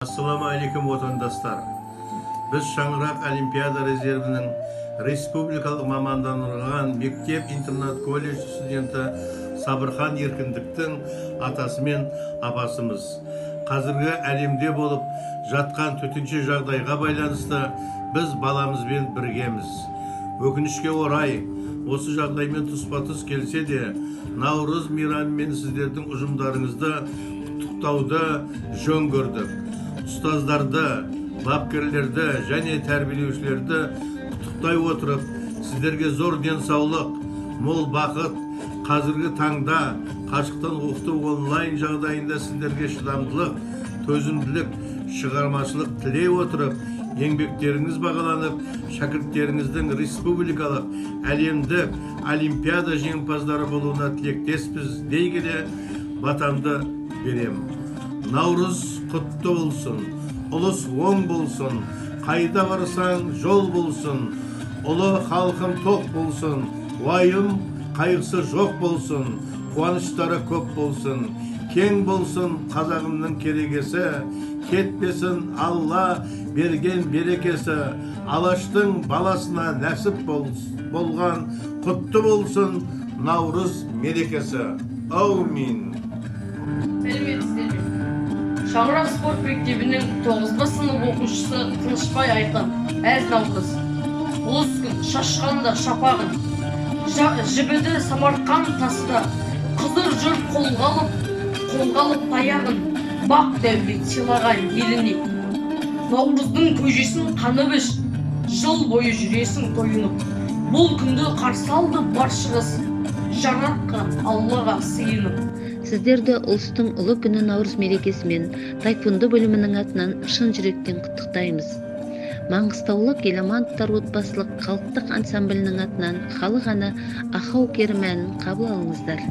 Assalamu alaikum отандастар. Біз Шаңырақ Олимпиада резервінің республикалық мамандандырылған мектеп-интернат колледж студенті Сабырхан Еркіндіктің атасы мен апасымыз. Қазіргі әлемде болып жатқан төтенше жағдайға байланысты біз баламызбен біргеміз. Өкінішке орай, осы жағдаймен тұспа-тұс келсе де, Наурыз мейрамымен сіздердің ұжымдарыңызды құттықтауды жөн көрдік. Ұстаздарды, бапкерлерді және тәрбиелеушілерді құттықтай отырып, сіздерге зор денсаулық, мол бақыт, қазіргі таңда қашықтан оқыту онлайн жағдайында сіздерге шыдамдылық, төзімділік, шығармашылық тілей отырып, еңбектеріңіз бағаланып, шәкірттеріңіздің республикалық, әлемдік олимпиада жеңімпаздары болуына тілектеспіз дей келе батамды беремін. Наурыз құтты болсын, ұлыс оң болсын, қайда барсаң жол болсын, ұлы халқым тоқ болсын, уайым қайғысы жоқ болсын, қуаныштары көп болсын, кең болсын қазағымның керегесі, кетпесін Алла берген берекесі, Алаштың баласына нәсіп болған құтты болсын Наурыз мерекесі. Аумин. Шаңырақ спорт мектебінің 9 сынып оқушысы Тынышбай Айқын. Әз Наурыз. Ұлыс күн шашқанда шапағын, жібіді Самарқан таста, қызыр жұрт қолғалып таяғын, бақ дәулет сыйлаған еліне. Наурыздың көжесін қанып іш, жыл бойы жүресің тойынып. Бұл күнді қарсы алды баршығыз, жаратқан Аллаға сыйынып. Сіздерді ұлыстың ұлы күні Наурыз мерекесімен тайфунды бөлімінің атынан шын жүректен құттықтаймыз. Маңғыстаулық Еламановтар отбасылық халықтық ансамблінің атынан халық әні Ахау керім әнін қабыл алыңыздар.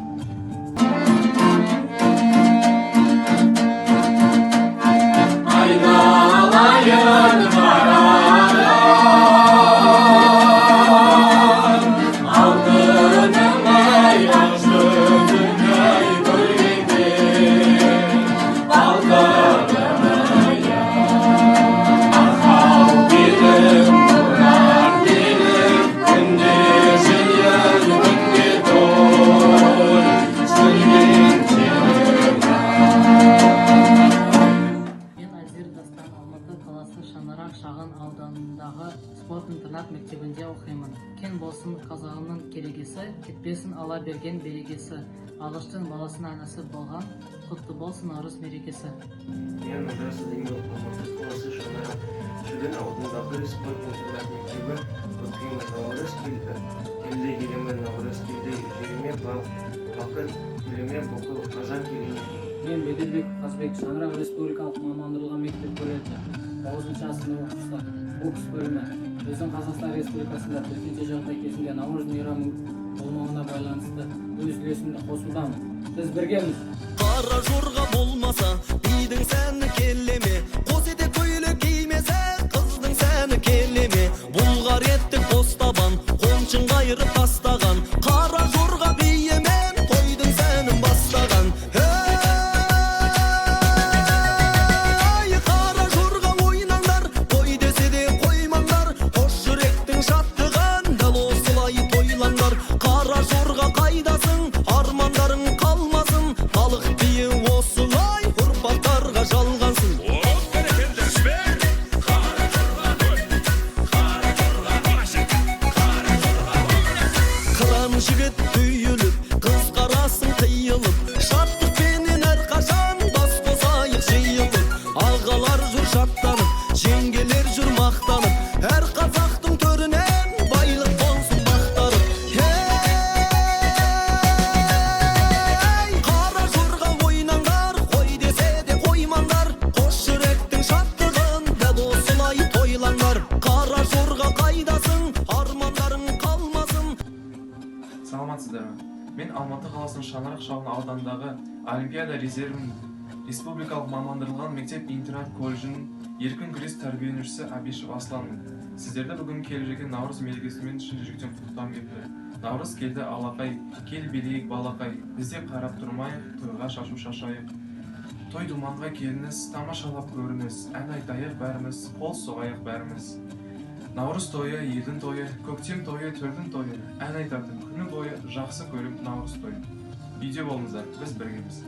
Шағын ауданындағы спорт интернат мектебінде оқимын. Кен болсын қазағымның керегесі, кетпесін Алла берген берекесі. Алаштың баласына нәсіп болған құтты болсын Наурыз мерекесі. Мен Жасы Демеу Алматы қаласы Шаңырақ Шүлен ауданындағы спорт интернат мектебі өткен Наурыз келді. Келді еліме Наурыз келді, жеріме бақыт, еліме бұқыл қазақ еліне. Мен Бедербек Қазбек, Шаңырақ республикалық мамандырылған мектеп колледжі 9-шы сынып оқушысы, бокс бөлімі. Біздің Қазақстан Республикасында төтенше жағдай кезінде Наурыз мейрамы болмауына байланысты өз үлесімді қосудамын. Біз біргеміз. Қара жорға болмаса, бидің сәні келеме, қос етек көйлек кимесе, қыздың сәні келеме. Бұлғар еттік қостабан, қоншын қайырып тастаған, қара жорға биемен тойдың сәнін бастаған. Жігіт түйіліп, қыз қарасын қиылып, шаттықпенен әрқашан бас қосайық жиылып. Ағалар жүр шаттанып, жеңгелер жүр мақтанып, әр қазақтың төрінен байлық болсын мақтарып. Қара жорға ойнаңдар, қой десе де қоймаңдар, қос жүректің шаттығын дәл осылай тойлаңдар. Қара жорға қайдасың, армандарың қалмасын. Саламатсыздар ма? Мен Алматы қаласының Шаңырақ шағын ауданындағы Олимпиада резервінің республикалық мамандырылған мектеп-интернат колледжінің еркін күрес тәрбиеленушісі Абишев Асланмын. Сіздерді бүгін келіп жеткен Наурыз мерекесімен шын жүректен құттықтағым келеді. Наурыз келді алақай, кел билейік балақай, бізде қарап тұрмайық, тойға шашу шашайық. той думанға келіңіз, тамашалап көріңіз, ән айтайық бәріміз, қол соғайық бәріміз. Наурыз тойы, елдің тойы, көктем тойы, төрдің тойы, ән айтатын күні бойы жақсы көріп наурыз тойы. Үйде болыңыздар, біз біргеміз.